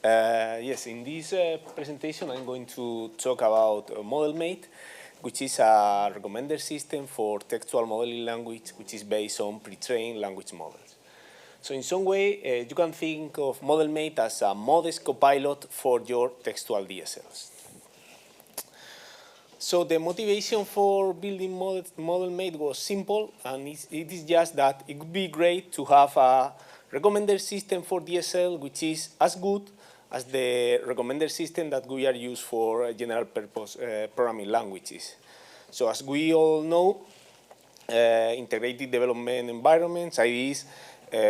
Yes, in this presentation I'm going to talk about ModelMate, which is a recommender system for textual modeling language, which is based on pre-trained language models. So in some way, you can think of ModelMate as a modest copilot for your textual DSLs. So the motivation for building ModelMate was simple, and it is just that it would be great to have a recommender system for DSL which is as good as the recommender system that we are used for general purpose programming languages. So as we all know, integrated development environments, IDEs,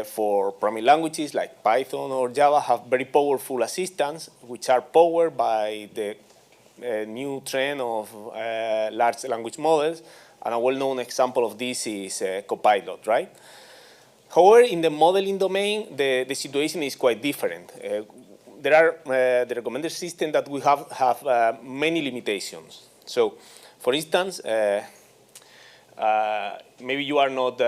for programming languages like Python or Java have very powerful assistants which are powered by the new trend of large language models, and a well-known example of this is Copilot, right? However, in the modeling domain, the situation is quite different. There are the recommender system that we have many limitations. So, for instance, maybe you are not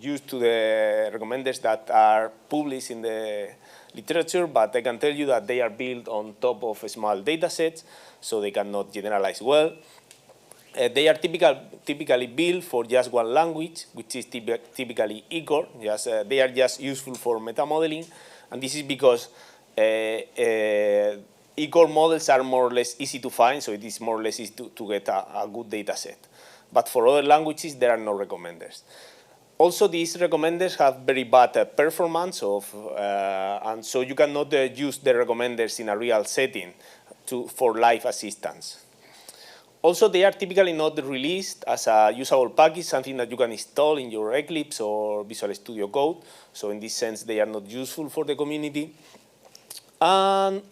used to the recommenders that are published in the literature, but I can tell you that they are built on top of small data sets, so they cannot generalize well. They are typically built for just one language, which is typically ICOR. They are just useful for meta modeling, and this is because ICOR models are more or less easy to find, so it is more or less easy to get a good data set. But for other languages, there are no recommenders. Also, these recommenders have very bad performance, and so you cannot use the recommenders in a real setting for live assistance. Also, they are typically not released as a usable package, something that you can install in your Eclipse or Visual Studio Code. So in this sense, they are not useful for the community. And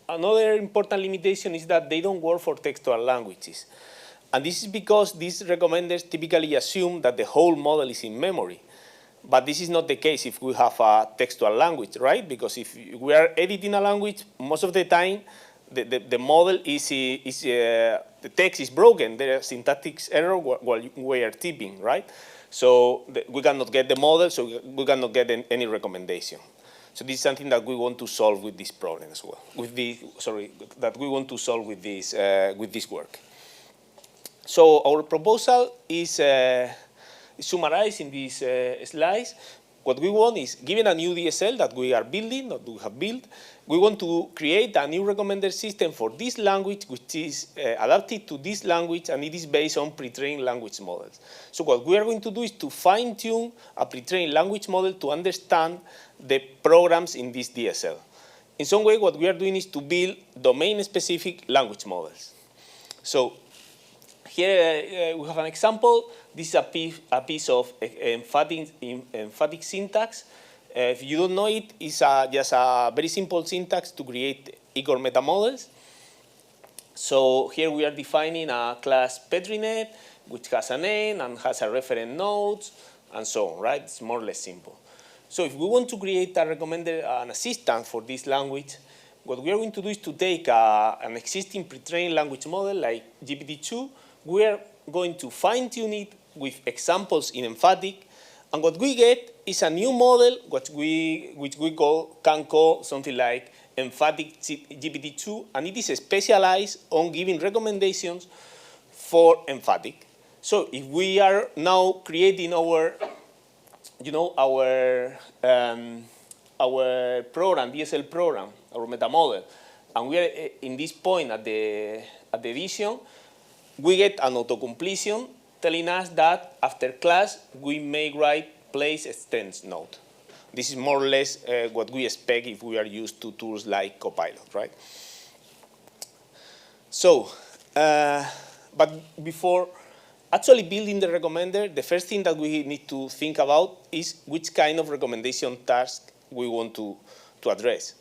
another important limitation is that they don't work for textual languages. And this is because these recommenders typically assume that the whole model is in memory. But this is not the case if we have a textual language, right? Because if we are editing a language, most of the time, the model the text is broken. There is syntactic error while we are typing, right? So we cannot get the model, so we cannot get any recommendation. So this is something that we want to solve with this problem as well. That we want to solve with this work. So our proposal is summarized in these slides. What we want is, given a new DSL that we are building, that we have built, we want to create a new recommender system for this language, which is adapted to this language, and it is based on pre-trained language models. So what we are going to do is to fine-tune a pre-trained language model to understand the programs in this DSL. In some way, what we are doing is to build domain-specific language models. So here we have an example. This is a piece of emphatic syntax. If you don't know it, it's just a very simple syntax to create ICOR meta models. So here we are defining a class PetriNet, which has a name and has a reference nodes, and so on, right? It's more or less simple. So if we want to create an assistant for this language, what we are going to do is to take an existing pre-trained language model like GPT-2. We are going to fine-tune it with examples in Emfatic, and what we get is a new model, which we can call something like Emfatic GPT-2, and it is specialized on giving recommendations for Emfatic. So if we are now creating our program, DSL program, our meta model, and we are in this point at the vision, we get an auto-completion telling us that after class, we may write place extends node. This is more or less what we expect if we are used to tools like Copilot, right? So, but before actually building the recommender, the first thing that we need to think about is which kind of recommendation task we want to address.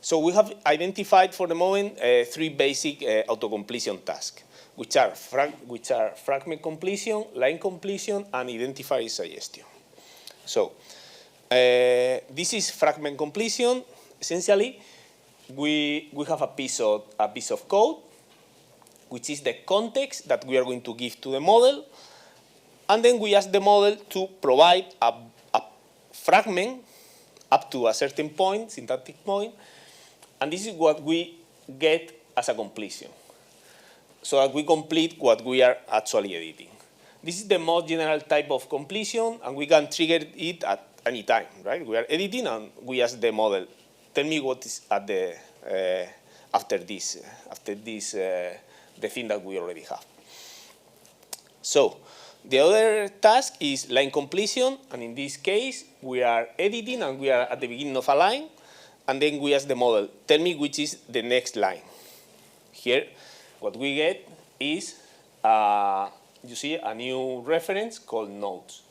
So we have identified for the moment 3 basic auto-completion tasks, which are fragment completion, line completion, and identifier suggestion. So this is fragment completion. Essentially, we have a piece of code, which is the context that we are going to give to the model, and then we ask the model to provide a fragment up to a certain point, syntactic point, and this is what we get as a completion, so that we complete what we are actually editing. This is the most general type of completion, and we can trigger it at any time, right? We are editing, and we ask the model, tell me what is at the after this, the thing that we already have. So the other task is line completion, and in this case, we are editing, and we are at the beginning of a line, and then we ask the model, tell me which is the next line. Here, what we get is, you see, a new reference called nodes.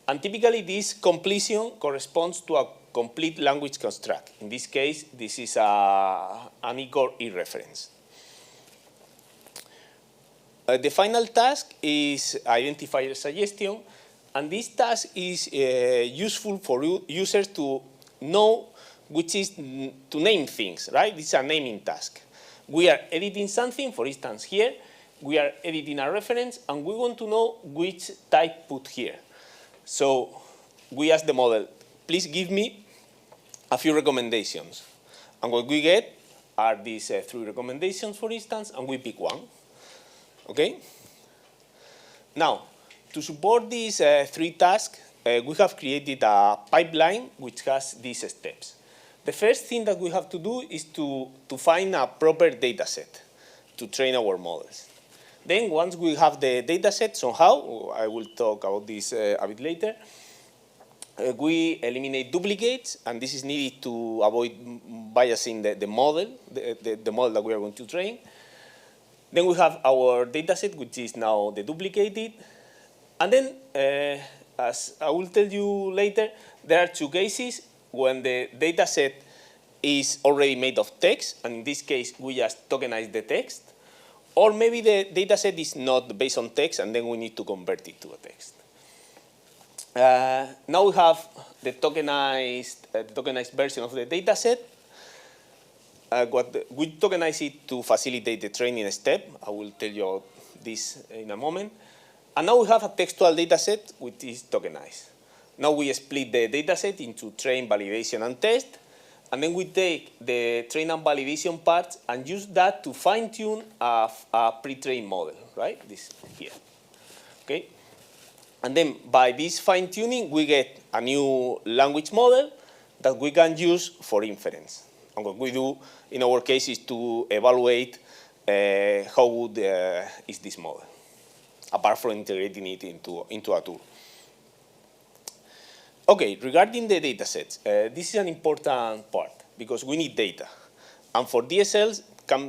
And typically, this completion corresponds to a complete language construct. In this case, this is an E-core E reference. The final task is identifier suggestion, and this task is useful for users to know which is to name things, right? This is a naming task. We are editing something, for instance, here, we are editing a reference, and we want to know which type put here. So we ask the model, please give me a few recommendations. And what we get are these 3 recommendations, for instance, and we pick one. Okay? Now, to support these 3 tasks, we have created a pipeline which has these steps. The first thing that we have to do is to find a proper data set to train our models. Then once we have the data set somehow, I will talk about this a bit later, we eliminate duplicates, and this is needed to avoid biasing the model, the model that we are going to train. Then we have our data set, which is now deduplicated. And then, as I will tell you later, there are 2 cases when the data set is already made of text, and in this case, we just tokenize the text. Or maybe the data set is not based on text, and then we need to convert it to a text. Now we have the tokenized version of the data set. We tokenize it to facilitate the training step. I will tell you about this in a moment. And now we have a textual data set which is tokenized. Now we split the data set into train, validation, and test. And then we take the train and validation parts and use that to fine-tune a pre-trained model, right? This here. Okay? And then by this fine-tuning, we get a new language model that we can use for inference. And what we do in our case is to evaluate how good is this model, apart from integrating it into a tool. Okay, regarding the data sets, this is an important part because we need data. And for DSLs,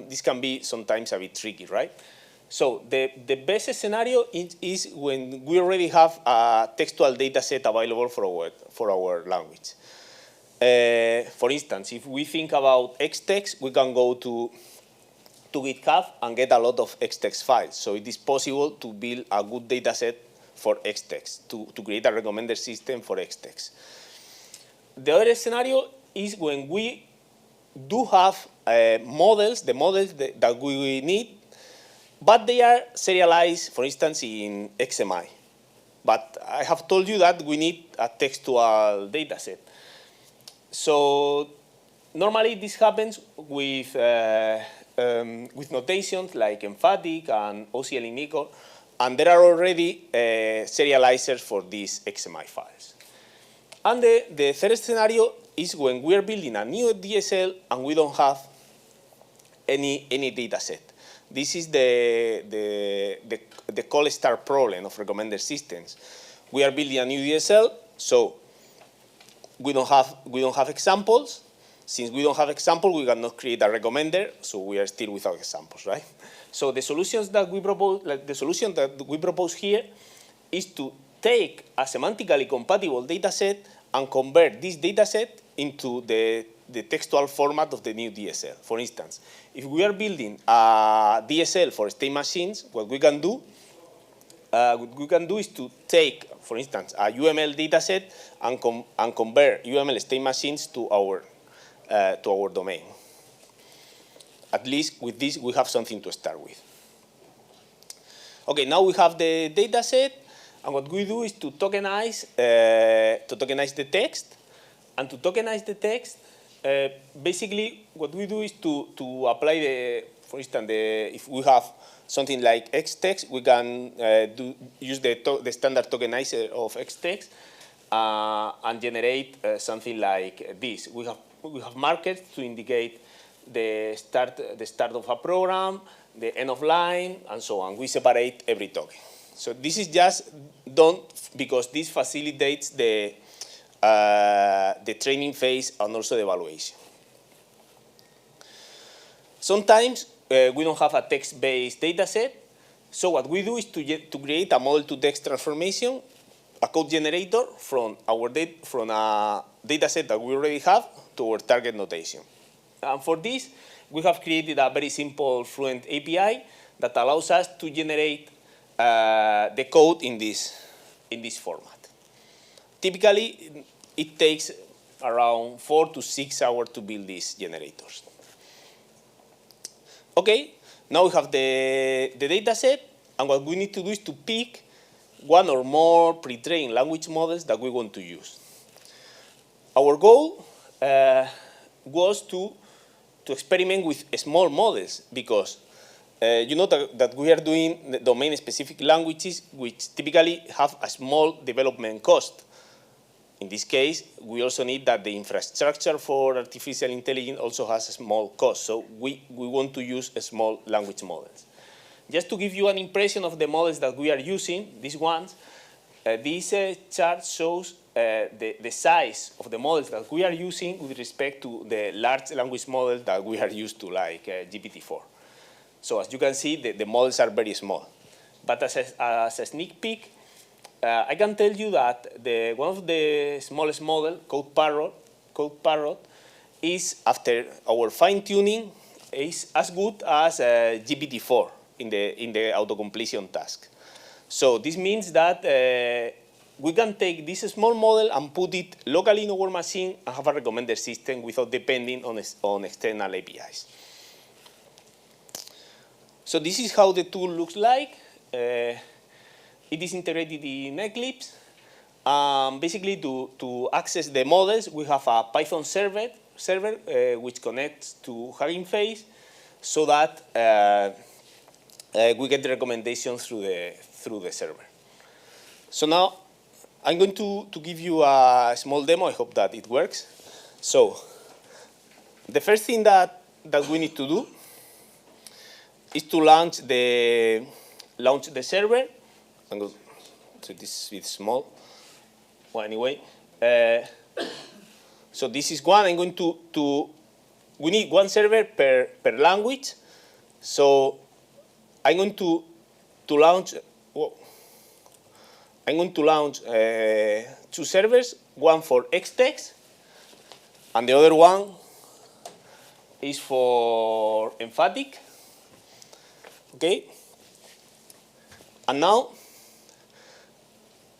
this can be sometimes a bit tricky, right? So the best scenario is when we already have a textual data set available for our language. For instance, if we think about Xtext, we can go to Github and get a lot of Xtext files. So it is possible to build a good data set for Xtext, to create a recommender system for Xtext. The other scenario is when we do have models, the models that we need, but they are serialized, for instance, in XMI. But I have told you that we need a textual data set. So normally this happens with notations like Emfatic and OCL in E-core, and there are already serializers for these XMI files. And the third scenario is when we are building a new DSL and we don't have any data set. This is the call star problem of recommender systems. We are building a new DSL, so we don't have examples. Since we don't have examples, we cannot create a recommender, so we are still without examples, right? So the solutions that we propose, the solution that we propose here, is to take a semantically compatible data set and convert this data set into the textual format of the new DSL. For instance, if we are building a DSL for state machines, what we can do is to take, for instance, a UML data set and convert UML state machines to our domain. At least with this, we have something to start with. Okay, now we have the data set, and what we do is to tokenize the text, And to tokenize the text, basically what we do is to apply the, for instance, if we have something like Xtext, we can use the standard tokenizer of Xtext and generate something like this. We have markers to indicate the start of a program, the end of line, and so on. We separate every token. So this is just done because this facilitates the training phase and also the evaluation. Sometimes we don't have a text-based data set, so what we do is to create a model-to-text transformation, a code generator from a data set that we already have to our target notation. And for this, we have created a very simple Fluent API that allows us to generate the code in this format. Typically, it takes around 4 to 6 hours to build these generators. Okay, now we have the data set, and what we need to do is to pick one or more pre-trained language models that we want to use. Our goal was to experiment with small models because you know that we are doing domain-specific languages which typically have a small development cost. In this case, we also need that the infrastructure for artificial intelligence also has a small cost. So we want to use small language models. Just to give you an impression of the models that we are using, these ones, this chart shows the size of the models that we are using with respect to the large language models that we are used to, like GPT-4. So as you can see, the models are very small. But as a sneak peek, I can tell you that one of the smallest models, CodeParrot, is, after our fine-tuning, is as good as GPT-4 in the auto-completion task. So this means that we can take this small model and put it locally in our machine and have a recommender system without depending on external APIs. So this is how the tool looks like. It is integrated in Eclipse. Basically, to access the models, we have a Python server which connects to Hugging Face so that we get the recommendations through the server. So now I'm going to give you a small demo. I hope that it works. So the first thing that we need to do is to launch the server. I'm going to this bit small. Well, anyway, so this is one. I'm going to we need one server per language. So I'm going to launch. Whoa. I'm going to launch 2 servers, one for Xtext, and the other one is for Emfatic. Okay? And now,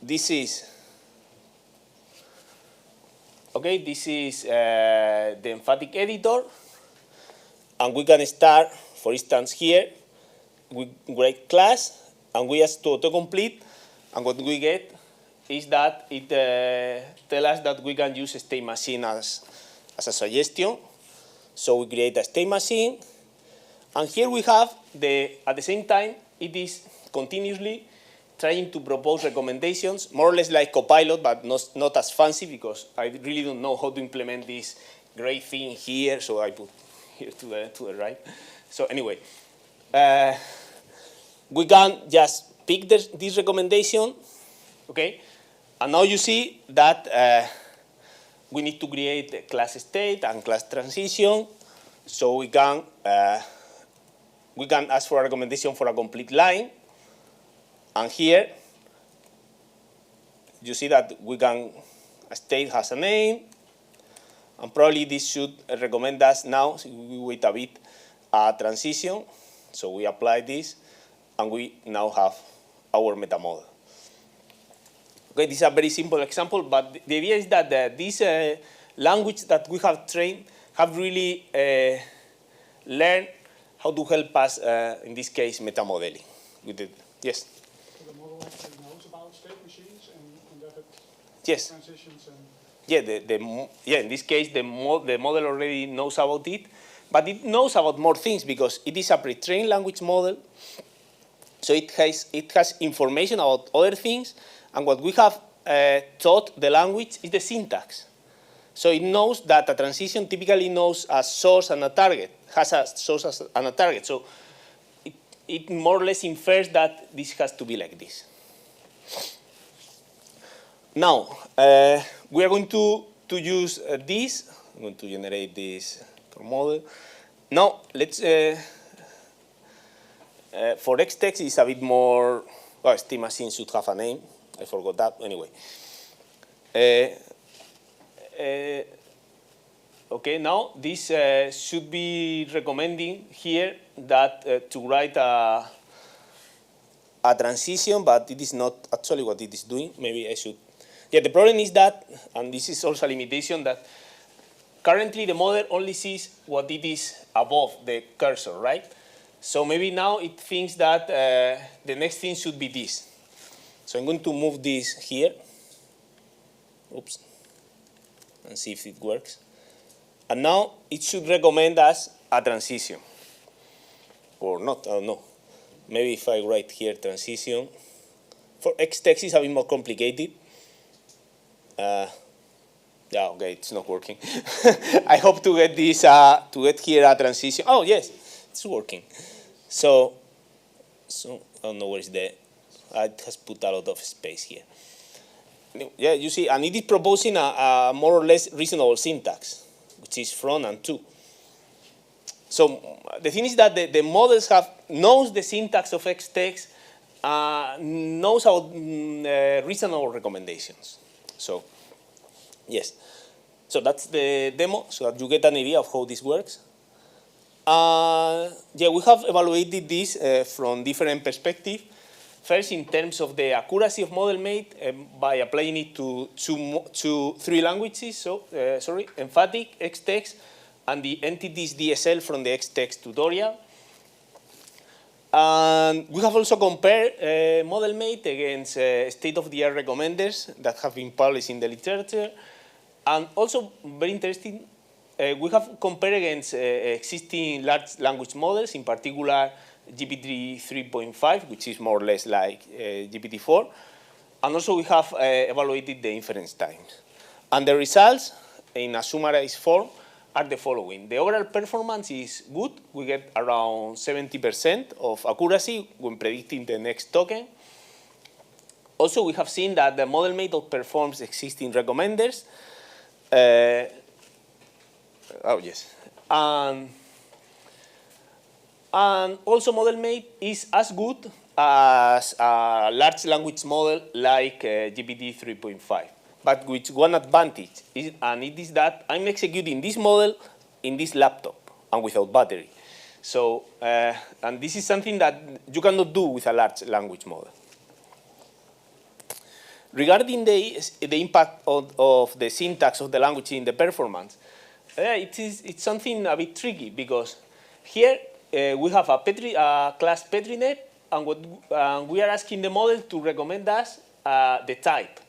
this is the Emfatic editor, and we can start, for instance, here, we create class, and we ask to autocomplete, and what we get is that it tells us that we can use a state machine as a suggestion. So we create a state machine, and here we have at the same time, it is continuously trying to propose recommendations, more or less like Copilot, but not as fancy, because I really don't know how to implement this great thing here, so I put here to the right. So anyway, we can just pick this recommendation, okay? And now you see that we need to create a class state and class transition, so we can ask for a recommendation for a complete line. And here, you see that a state has a name, and probably this should recommend us now, so we wait a bit, a transition. So we apply this, and we now have our meta model. Okay, this is a very simple example, but the idea is that this language that we have trained have really learned how to help us, in this case, meta modeling. Yes? So the model actually knows about state machines and that it yes. transitions and... in this case, the model already knows about it, but it knows about more things because it is a pre-trained language model. So it has information about other things, and what we have taught the language is the syntax. So it knows that a transition typically knows a source and a target, has a source and a target. So it more or less infers that this has to be like this. Now, we are going to use this. I'm going to generate this model. Now, let's, for Xtext, it's a bit more, well, Steam Machine should have a name. I forgot that, anyway. Okay, now this should be recommending here that to write a transition, but it is not actually what it is doing. Maybe I should. Yeah, the problem is that, and this is also a limitation, that currently the model only sees what it is above the cursor, right? So maybe now it thinks that the next thing should be this. So I'm going to move this here. Oops. And see if it works. And now it should recommend us a transition. Or not, I don't know. Maybe if I write here transition. For Xtext it's a bit more complicated. Yeah, okay, it's not working. I hope to get this, to get here a transition. Oh, yes, it's working. So I don't know where is the, it has put a lot of space here. Yeah, you see, and it is proposing a more or less reasonable syntax, which is from and to. So the thing is that the models knows the syntax of Xtext, knows about reasonable recommendations. So, yes. So that's the demo, so that you get an idea of how this works. Yeah, we have evaluated this from different perspectives. First, in terms of the accuracy of ModelMate, by applying it to three languages, so, Emfatic, Xtext, and the entities DSL from the Xtext tutorial. And we have also compared ModelMate against state-of-the-art recommenders that have been published in the literature. And also, very interesting, we have compared against existing large language models, in particular GPT 3.5, which is more or less like GPT-4. And also we have evaluated the inference times. And the results, in a summarized form, are the following. The overall performance is good. We get around 70% of accuracy when predicting the next token. Also, we have seen that the ModelMate outperforms existing recommenders. Oh, yes. And also, ModelMate is as good as a large language model like GPT 3.5. But with one advantage, and it is that I'm executing this model in this laptop and without battery. So, and this is something that you cannot do with a large language model. Regarding the impact of the syntax of the language in the performance, it's something a bit tricky because here we have a class PetriNet, and we are asking the model to recommend us the type.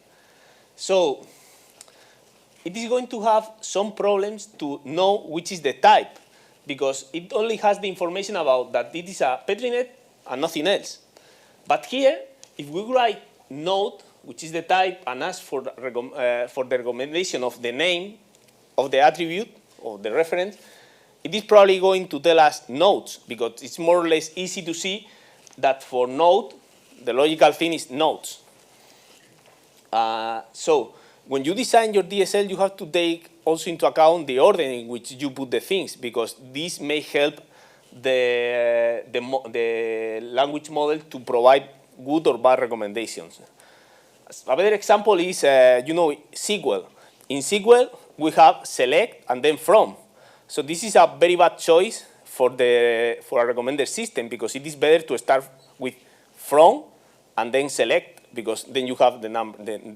So it is going to have some problems to know which is the type because it only has the information about that it is a PetriNet and nothing else. But here, if we write node, which is the type, and ask for the recommendation of the name of the attribute or the reference, it is probably going to tell us nodes because it's more or less easy to see that for node, the logical thing is nodes. So when you design your DSL, you have to take also into account the order in which you put the things because this may help the language model to provide good or bad recommendations. A better example is, SQL. In SQL, we have select and then from. So this is a very bad choice for a recommender system because it is better to start with from and then select because then you have the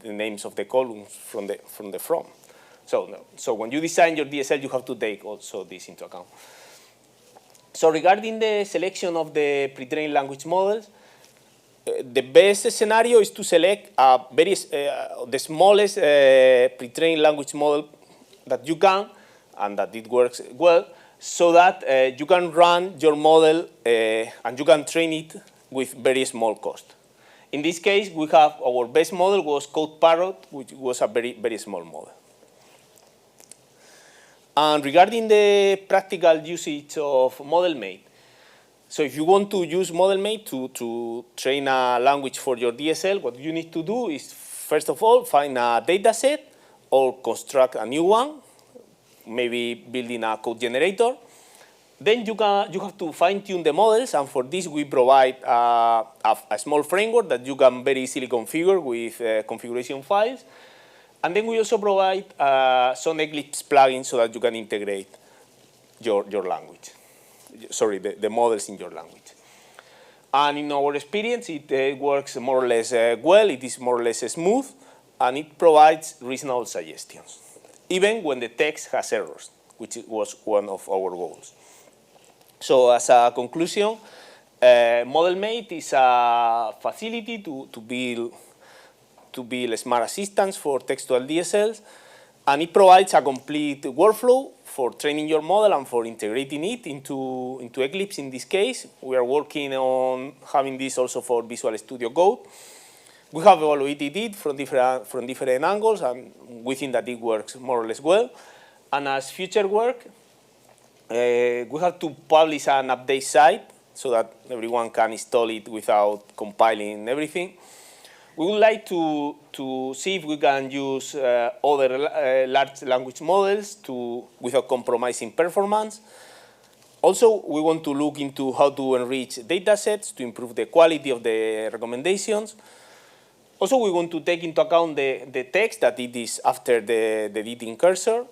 names of the columns from the from. So when you design your DSL, you have to take also this into account. So regarding the selection of the pre-trained language models, the best scenario is to select the smallest pre-trained language model that you can, and that it works well, so that you can run your model and you can train it with very small cost. In this case, we have our best model was CodeParrot, which was a very, very small model. And regarding the practical usage of ModelMate, so if you want to use ModelMate to train a language for your DSL, what you need to do is, first of all, find a data set or construct a new one, maybe building a code generator. Then you have to fine-tune the models, and for this we provide a small framework that you can very easily configure with configuration files. And then we also provide some Eclipse plugins so that you can integrate your language. Sorry, the models in your language. And in our experience, it works more or less well, it is more or less smooth, and it provides reasonable suggestions, even when the text has errors, which was one of our goals. So as a conclusion, ModelMate is a facility to build smart assistants for textual DSLs, and it provides a complete workflow for training your model and for integrating it into Eclipse in this case. We are working on having this also for Visual Studio Code. We have evaluated it from different angles, and we think that it works more or less well. And as future work, we have to publish an update site so that everyone can install it without compiling everything. We would like to see if we can use other large language models without compromising performance. Also, we want to look into how to enrich data sets to improve the quality of the recommendations. Also, we want to take into account the text that it is after the editing cursor.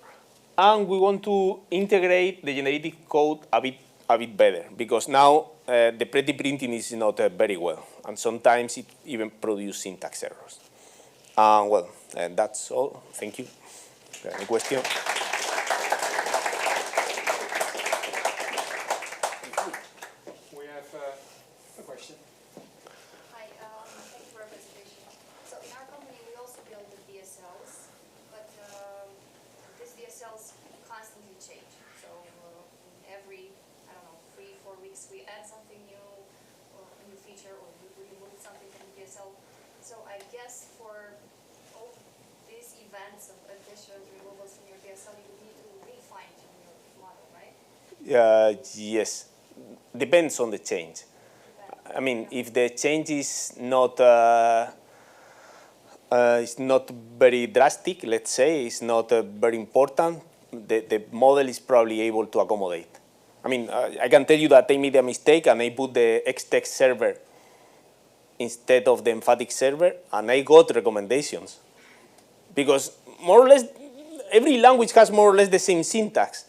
And we want to integrate the generated code a bit better, because now the pretty printing is not very well, and sometimes it even produces syntax errors. Well, that's all. Thank you. Any question? We have a question. Hi, thank you for your presentation. So in our company, we also build the DSLs, but these DSLs constantly change. So every, I don't know, 3-4 weeks, we add something new, or a new feature, or we remove something from the DSL. So I guess for all these events of additions, removals from your DSL, you would need to refine-tune your model, right? Yes. Depends on the change. I mean, if the change is not very drastic, let's say, it's not very important, the model is probably able to accommodate. I mean, I can tell you that I made a mistake and I put the Xtext server instead of the Emfatic server, and I got recommendations. Because more or less, every language has more or less the same syntax.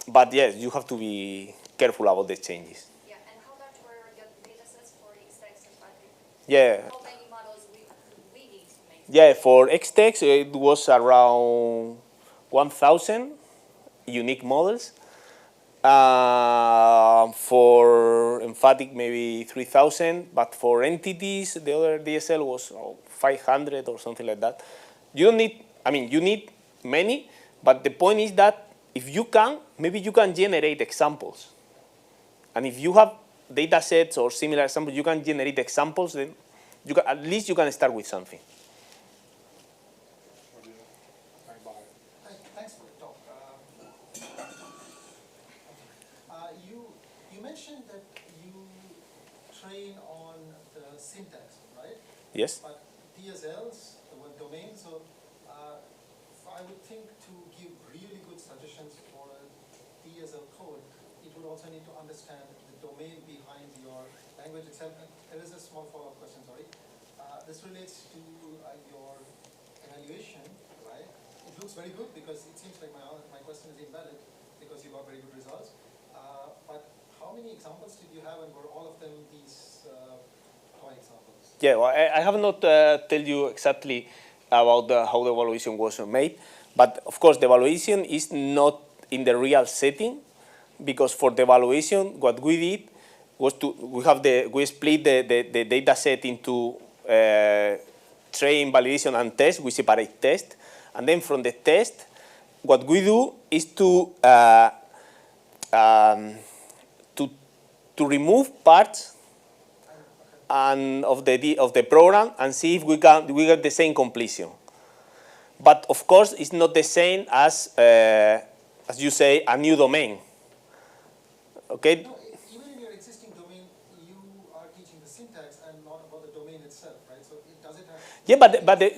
But yes, you have to be careful about the changes. Yeah, and how large were your data sets for Xtext and Emfatic? Yeah. How many models we need to make? Yeah, for Xtext, it was around 1,000 unique models. For Emfatic, maybe 3,000. But for entities, the other DSL was 500 or something like that. You don't need, I mean, you need many, but the point is that if you can, maybe you can generate examples. And if you have data sets or similar examples, you can generate examples, then at least you can start with something. Thanks for the talk. You mentioned that you train on the syntax, right? Yes? But DSLs, the word domain, so I would think to give really good suggestions for a DSL code, it would also need to understand the domain behind your language itself. There is a small follow-up question, sorry. This relates to your evaluation, right? It looks very good because it seems like my question is invalid because you got very good results. But how many examples did you have, and were all of them these toy examples? Yeah, well, I have not tell you exactly about how the evaluation was made, but of course the evaluation is not in the real setting, because for the evaluation what we did, was we split the data set into train, validation, and test. We separate test, and then from the test, what we do is to remove parts and of the program and see if we get the same completion. But of course, it's not the same as you say, a new domain. Okay. No, even in your existing domain, you are teaching the syntax and not about the domain itself, right? So does it have?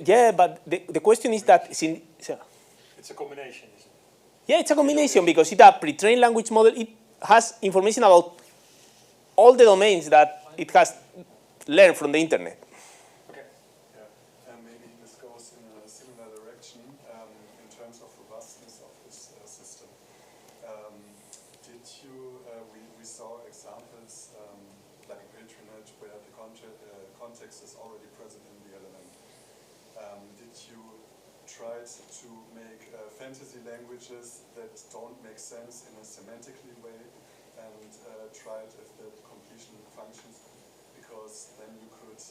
Yeah, but the question is that it's a combination, isn't it? Yeah, it's a combination because it's a pre-trained language model. It has information about all the domains that it has learned from the internet. Okay. Yeah, maybe this goes in a similar direction in terms of robustness of this system. We saw examples like a patronage where the context is already present in the element. Did you try to make fantasy languages that don't make sense in a semantically way and tried if the completion functions? Because then you could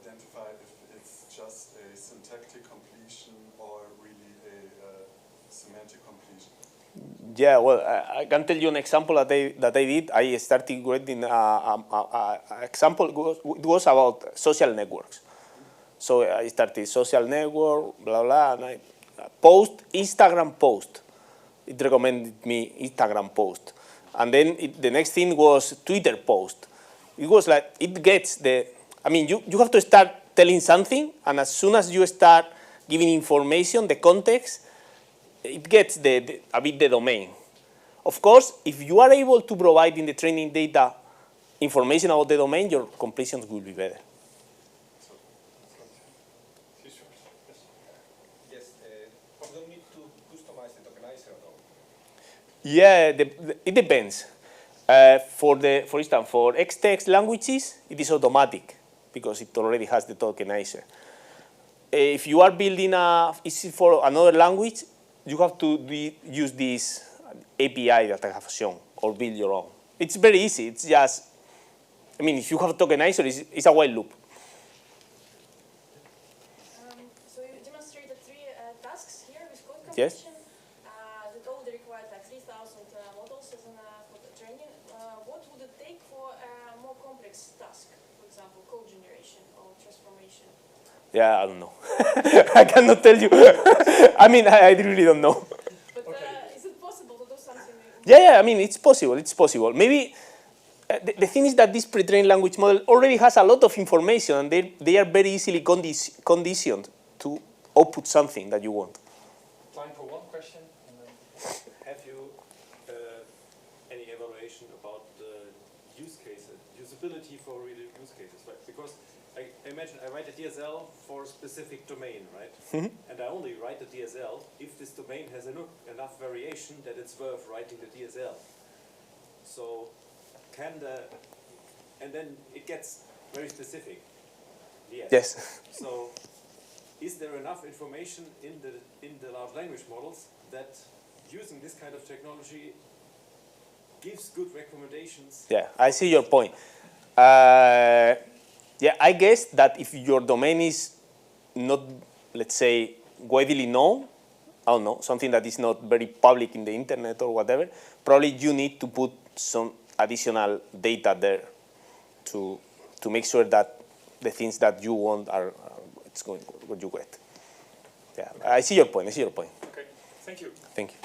identify if it's just a syntactic completion or really a semantic completion. Yeah, well, I can tell you an example that I did. I started writing an example. It was about social networks. So I started social network, blah, blah, and I Instagram post. It recommended me Instagram post. And then the next thing was Twitter post. It was like, it gets you have to start telling something, and as soon as you start giving information, the context, it gets a bit the domain. Of course, if you are able to provide in the training data information about the domain, your completions will be better. Yes, but we don't need to customize the tokenizer though. Yeah, it depends. For instance, for Xtext languages, it is automatic because it already has the tokenizer. If you are building for another language, you have to use this API that I have shown or build your own. It's very easy. It's just, if you have a tokenizer, it's a while loop. So you demonstrated 3 tasks here with code completion. Yes. That already required like 3,000 models as for the training. What would it take for a more complex task, for example, code generation or transformation? Yeah, I don't know. I cannot tell you. I really don't know. But is it possible to do something? Yeah, it's possible. It's possible. Maybe the thing is that this pre-trained language model already has a lot of information, and they are very easily conditioned to output something that you want. Time for one question. And then have you any evaluation about the use cases, usability for real use cases? Right? Because I imagine I write a DSL for a specific domain, right? Mm-hmm. And I only write the DSL if this domain has enough variation that it's worth writing the DSL. So and then it gets very specific. Yes. So is there enough information in the large language models that using this kind of technology gives good recommendations? Yeah, I see your point. Yeah, I guess that if your domain is not, let's say, widely known, I don't know, something that is not very public in the internet or whatever, probably you need to put some additional data there to make sure that the things that you want are it's going what you get. Yeah, I see your point. Okay, thank you. Thank you.